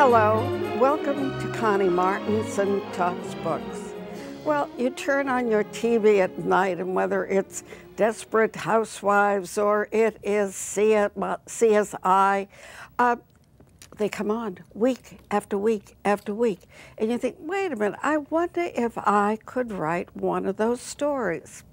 Hello, welcome to Connie Martinson Talks Books. Well, you turn on your TV at night, and whether it's Desperate Housewives or it is CSI, they come on week after week after week. And you think, wait a minute, I wonder if I could write one of those stories.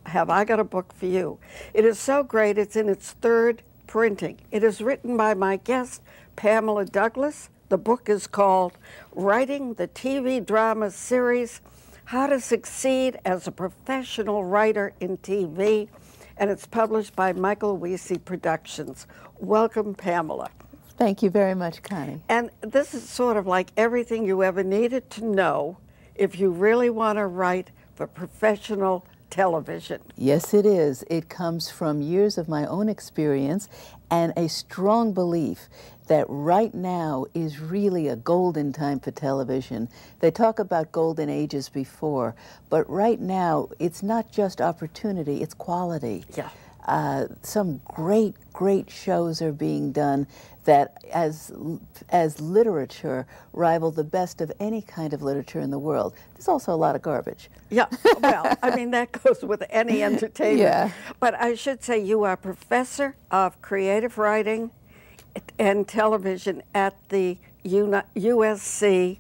Have I got a book for you? It is so great, it's in its third printing. It is written by my guest, PamDouglas. The book is called Writing the TV Drama Series, How to Succeed as a Professional Writer in TV, and it's published by Michael Weesey Productions. Welcome, Pamela. Thank you very much, Connie. And this is sort of like everything you ever needed to know if you really want to write for professional television. Yes, it is. It comes from years of my own experience and a strong belief that right now is really a golden time for television. They talk about golden ages before, but right now it's not just opportunity, it's quality. Yeah. Some great shows are being done that as literature rival the best of any kind of literature in the world. There's also a lot of garbage. Yeah, well, I mean, that goes with any entertainment. Yeah. But I should say you are professor of creative writing and television at the USC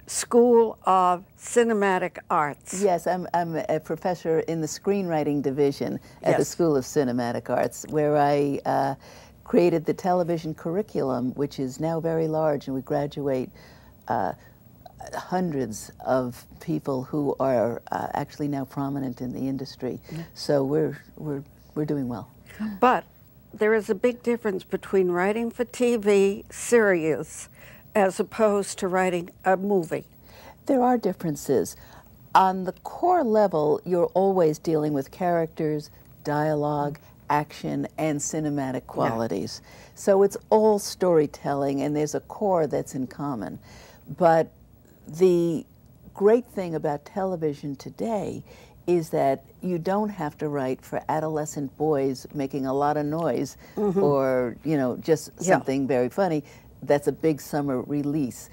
School of Cinematic Arts. Yes, I'm a professor in the screenwriting division at the School of Cinematic Arts, where I created the television curriculum, which is now very large, and we graduate hundreds of people who are actually now prominent in the industry. So we're doing well. But there is a big difference between writing for TV series as opposed to writing a movie. There are differences. On the core level, you're always dealing with characters, dialogue, action, and cinematic qualities. Yeah. So it's all storytelling, and there's a core that's in common. But the great thing about television today is that you don't have to write for adolescent boys making a lot of noise or, you know, just something very funny. That's a big summer release.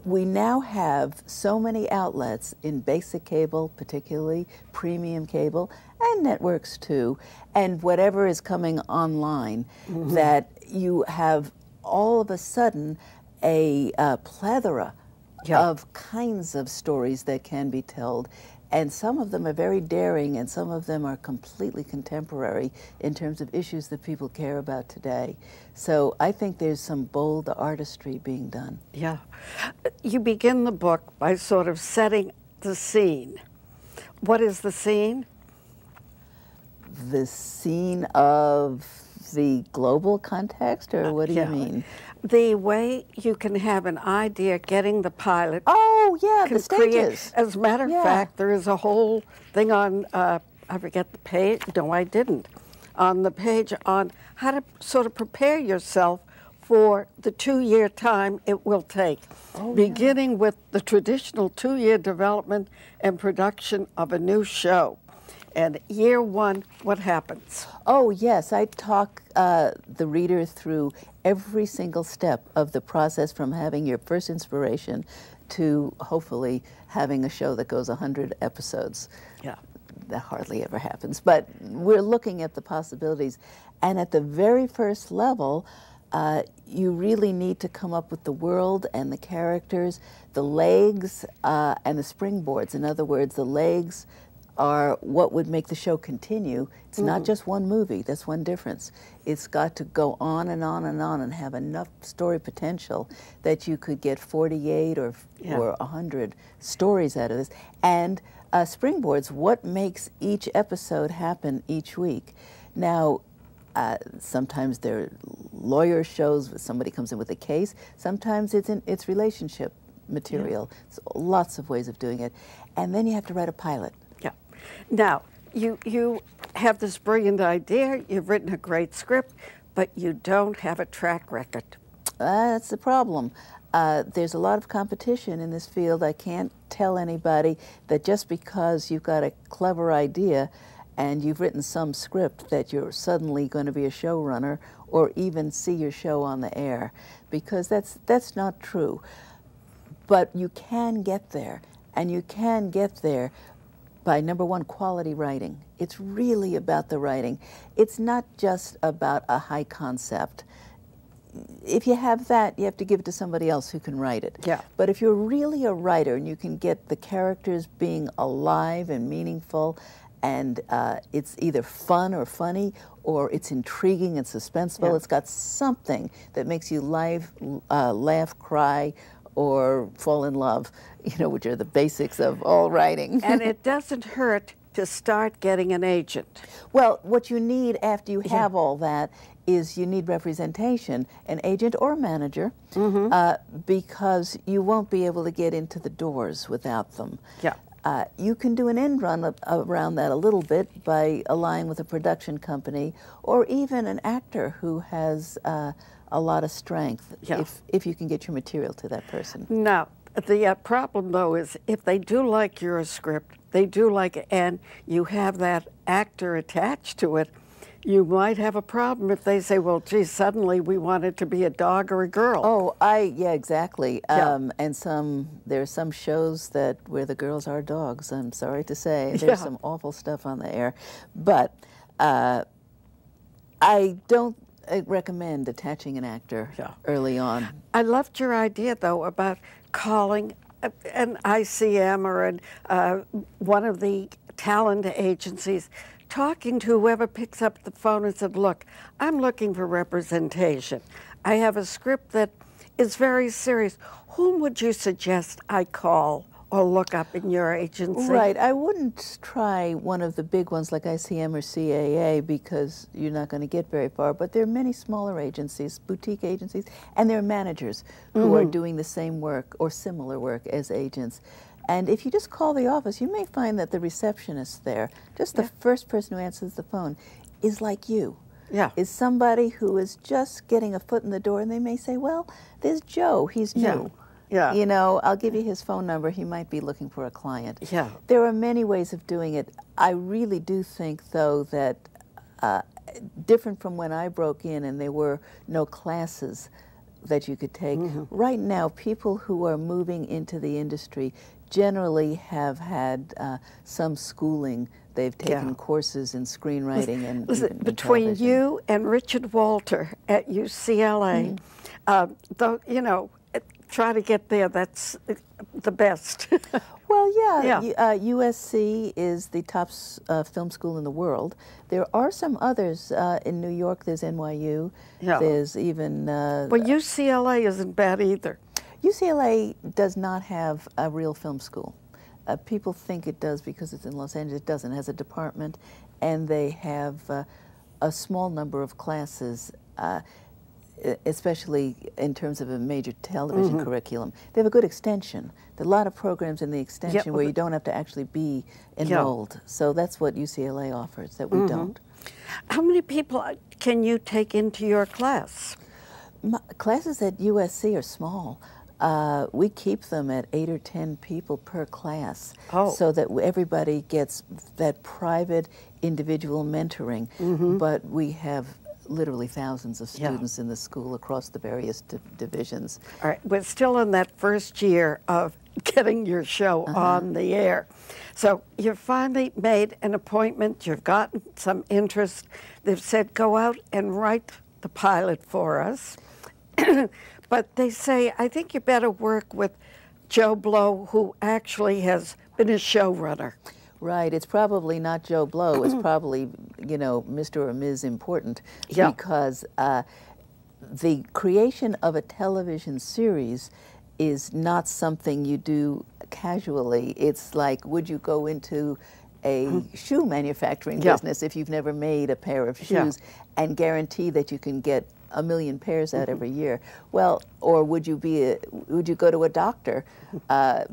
We now have so many outlets in basic cable, particularly premium cable, and networks too, and whatever is coming online, that you have all of a sudden a plethora of kinds of stories that can be told. And some of them are very daring, and some of them are completely contemporary in terms of issues that people care about today. So I think there's some bold artistry being done. Yeah. You begin the book by sort of setting the scene. What is the scene? The scene of the global context, or what do you mean? The way you can have an idea getting the pilot. Oh, yeah, the stages. As a matter of fact, there is a whole thing on, I forget the page, no, I didn't, on the page on how to sort of prepare yourself for the 2-year time it will take, beginning with the traditional 2-year development and production of a new show. And year 1, what happens? Oh, yes. I talk the reader through every single step of the process, from having your first inspiration to hopefully having a show that goes 100 episodes. Yeah. That hardly ever happens. But we're looking at the possibilities. And at the very first level, you really need to come up with the world and the characters, the legs, and the springboards. In other words, the legs are what would make the show continue. It's not just one movie, that's one difference. It's got to go on and on and on and have enough story potential that you could get 48 or 100 stories out of this. And springboards, what makes each episode happen each week. Now, sometimes they're lawyer shows, somebody comes in with a case. Sometimes it's relationship material. So lots of ways of doing it. And then you have to write a pilot. Now, you have this brilliant idea, you've written a great script, but you don't have a track record. That's the problem. There's a lot of competition in this field. I can't tell anybody that just because you've got a clever idea and you've written some script that you're suddenly going to be a showrunner or even see your show on the air, because that's not true. But you can get there, and you can get there by, number one, quality writing. It's really about the writing. It's not just about a high concept. If you have that, you have to give it to somebody else who can write it. Yeah. But if you're really a writer and you can get the characters being alive and meaningful, and it's either fun or funny, or it's intriguing and suspenseful, Yeah. it's got something that makes you laugh, cry, or fall in love, which are the basics of all writing. And it doesn't hurt to start getting an agent. Well, what you need after you have all that is you need representation, an agent or a manager, because you won't be able to get into the doors without them. Yeah. You can do an end run around that a little bit by allying with a production company or even an actor who has a lot of strength, if you can get your material to that person. Now, the problem, though, is if they do like your script, they do like it, and you have that actor attached to it, you might have a problem if they say, well, gee, suddenly we want it to be a dog or a girl. Oh, yeah, exactly. And there are some shows where the girls are dogs, I'm sorry to say. There's some awful stuff on the air. But I don't recommend attaching an actor early on. I loved your idea, though, about calling an ICM or one of the talent agencies, talking to whoever picks up the phone and said, look, I'm looking for representation. I have a script that is very serious. Whom would you suggest I call or look up in your agency? Right. I wouldn't try one of the big ones like ICM or CAA because you're not going to get very far. But there are many smaller agencies, boutique agencies, and there are managers who are doing the same work or similar work as agents. And if you just call the office, you may find that the receptionist there, just the first person who answers the phone, is like you. Yeah. Is somebody who is just getting a foot in the door, and they may say, well, there's Joe, he's new. Yeah. I'll give you his phone number. He might be looking for a client. Yeah. There are many ways of doing it. I really do think, though, that different from when I broke in and there were no classes that you could take, right now people who are moving into the industry generally have had some schooling. They've taken courses in screenwriting and between television. You and Richard Walter at UCLA, try to get there. That's the best. Well, USC is the top film school in the world. There are some others in New York. There's NYU. Yeah. There's even. Well, UCLA isn't bad either. UCLA does not have a real film school. People think it does because it's in Los Angeles. It doesn't. It has a department, and they have a small number of classes. Especially in terms of a major television curriculum. They have a good extension. There are a lot of programs in the extension where you don't have to actually be enrolled. So that's what UCLA offers that we don't. How many people can you take into your class? Classes at USC are small. We keep them at 8 or 10 people per class so that everybody gets that private individual mentoring. But we have literally thousands of students in the school across the various divisions. All right, we're still in that first year of getting your show on the air. So you've finally made an appointment, you've gotten some interest. They've said, go out and write the pilot for us. But they say, I think you better work with Joe Blow, who actually has been a showrunner. Right. It's probably not Joe Blow. It's probably, Mr. or Ms. Important, because the creation of a television series is not something you do casually. It's like, would you go into a shoe manufacturing business if you've never made a pair of shoes and guarantee that you can get 1 million pairs out every year? Well, or would you go to a doctor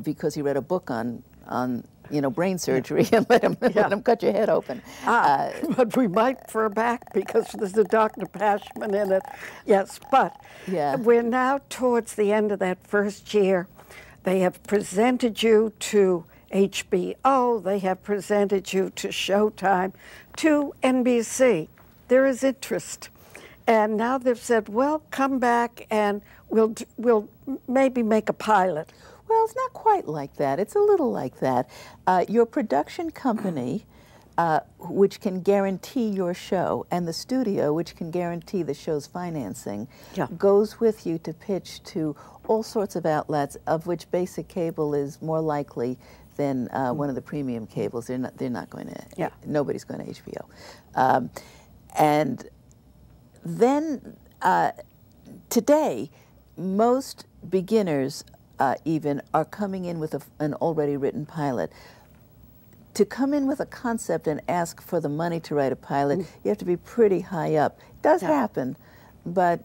because he read a book on brain surgery and let him cut your head open? But we might refer back because there's a Dr. Pashman in it. Yes, but we're now towards the end of that first year. They have presented you to HBO, they have presented you to Showtime, to NBC. There is interest. And now they've said, well, come back and we'll maybe make a pilot. Well, it's not quite like that. It's a little like that. Your production company, which can guarantee your show, and the studio, which can guarantee the show's financing, goes with you to pitch to all sorts of outlets, of which basic cable is more likely than one of the premium cables. They're not going to. Nobody's going to HBO. And then today, most beginners even are coming in with an already written pilot. To come in with a concept and ask for the money to write a pilot, you have to be pretty high up. It does happen, but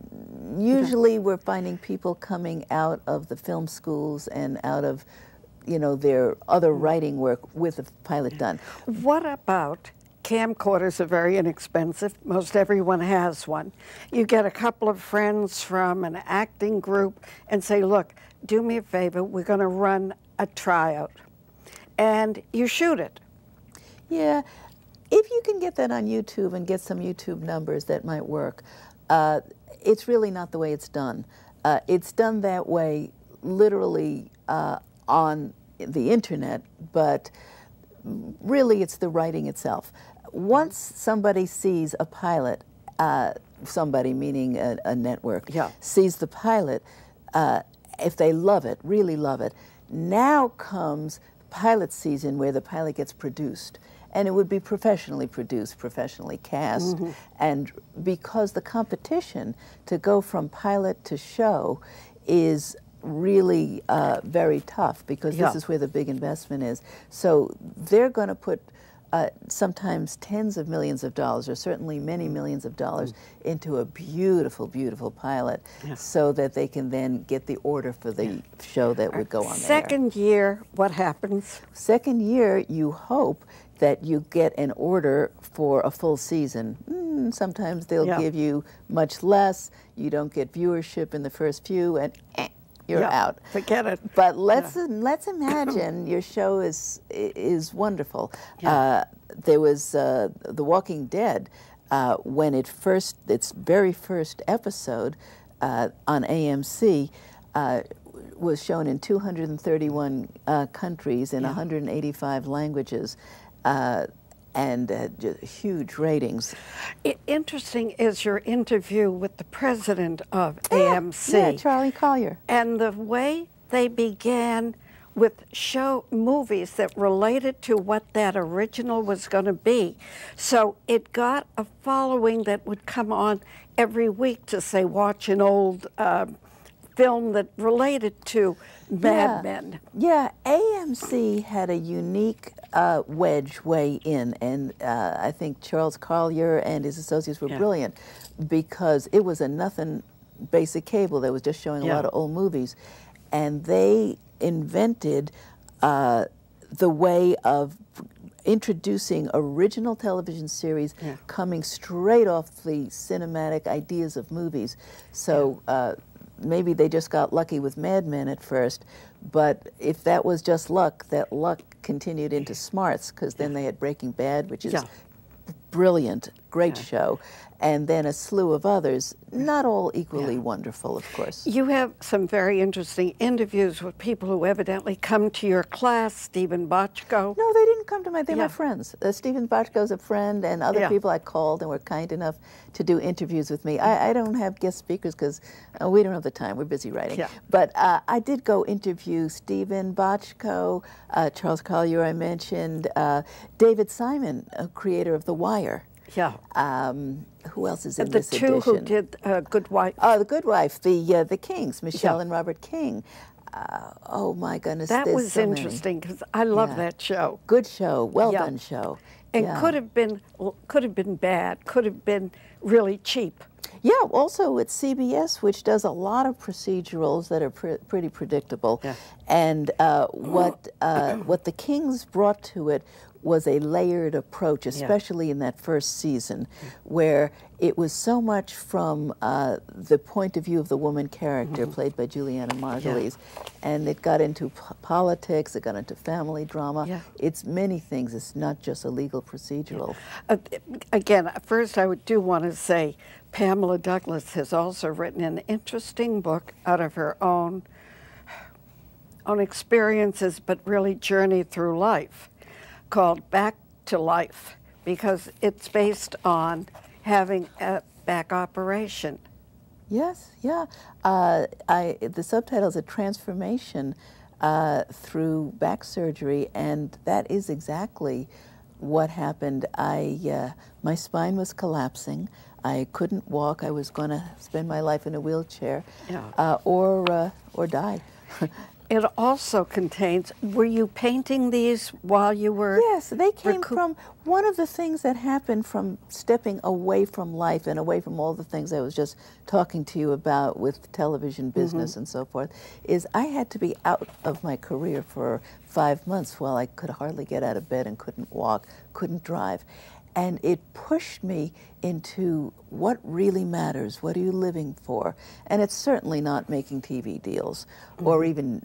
usually we're finding people coming out of the film schools and out of, you know, their other writing work with a pilot done. What about camcorders? Are very inexpensive. Most everyone has one. You get a couple of friends from an acting group and say, look, do me a favor, we're going to run a tryout. And you shoot it. Yeah, if you can get that on YouTube and get some YouTube numbers, that might work. It's really not the way it's done. It's done that way literally on the internet, but really it's the writing itself. Once somebody sees a pilot, somebody meaning a network, sees the pilot, if they love it, really love it, now comes pilot season where the pilot gets produced. And it would be professionally produced, professionally cast. And because the competition to go from pilot to show is really very tough, because this is where the big investment is. So they're going to put sometimes tens of millions of dollars, or certainly many millions of dollars, into a beautiful, beautiful pilot, so that they can then get the order for the show that would go on there. Second year, what happens? Second year, you hope that you get an order for a full season. Sometimes they'll give you much less. You don't get viewership in the first few, and you're out. Forget it. But let's imagine your show is wonderful. There was The Walking Dead, when its very first episode on AMC was shown in 231 countries in 185 languages, and huge ratings. Interesting is your interview with the president of AMC. Charlie Collier. And the way they began with movies that related to what that original was going to be. So it got a following that would come on every week to say, watch an old film that related to Mad Men. Yeah, AMC had a unique wedge way in, and I think Charles Collier and his associates were brilliant, because it was a nothing basic cable that was just showing a lot of old movies, and they invented the way of introducing original television series coming straight off the cinematic ideas of movies. So maybe they just got lucky with Mad Men at first, but if that was just luck, that luck continued into Smarts, because then they had Breaking Bad, which is brilliant, great show, and then a slew of others, not all equally wonderful, of course. You have some very interesting interviews with people who evidently come to your class. Stephen Bochco. No, they didn't come to they're my friends. Stephen Bochco's a friend, and other people I called and were kind enough to do interviews with me. I don't have guest speakers because we don't have the time. We're busy writing. But I did go interview Stephen Bochco, Charles Collier I mentioned, David Simon, creator of The Wire. Who else is in this edition? The two who did Good Wife. Oh, The Good Wife, the Kings, Michelle and Robert King. Oh my goodness, that was so interesting, because I love that show. Good show, well done show. And could have been bad, could have been really cheap. Yeah, also it's CBS, which does a lot of procedurals that are pretty predictable. Yeah. And what the Kings brought to it was a layered approach, especially in that first season, where it was so much from the point of view of the woman character, played by Juliana Margulies, and it got into politics, it got into family drama. Yeah. It's many things. It's not just a legal procedural. Again, first I do want to say Pamela Douglas has also written an interesting book out of her own experiences, but really journey through life, called Back to Life, because it's based on having a back operation. Yes, yeah. The subtitle is A Transformation Through Back Surgery, and that is exactly what happened. My spine was collapsing. I couldn't walk. I was going to spend my life in a wheelchair, or die. It also contains, were you painting these while you were? Yes, they came from one of the things that happened from stepping away from life and away from all the things I was just talking to you about with television business and so forth, is I had to be out of my career for 5 months while I could hardly get out of bed and couldn't walk, couldn't drive. And it pushed me into what really matters. What are you living for? And it's certainly not making TV deals or even,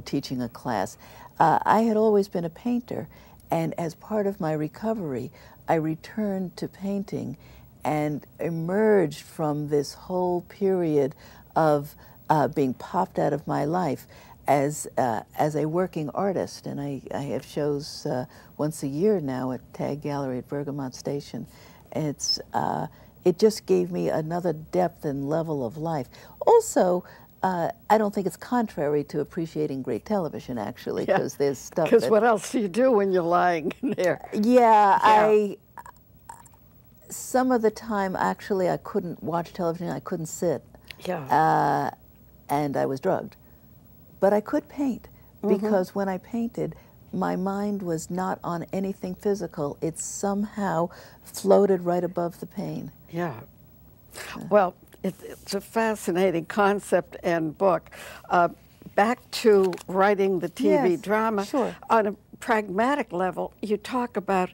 teaching a class. I had always been a painter, and as part of my recovery, I returned to painting and emerged from this whole period of being popped out of my life as a working artist, and I have shows once a year now at Tag Gallery at Bergamot Station. It just gave me another depth and level of life. Also, I don't think it's contrary to appreciating great television, actually, because there's stuff. Because what else do you do when you're lying in there? Yeah, some of the time, actually, I couldn't watch television. I couldn't sit. Yeah. And I was drugged. But I could paint, because when I painted, my mind was not on anything physical. It somehow floated right above the pain. Yeah. Well, it's a fascinating concept and book. Back to writing the TV drama. Sure. On a pragmatic level, you talk about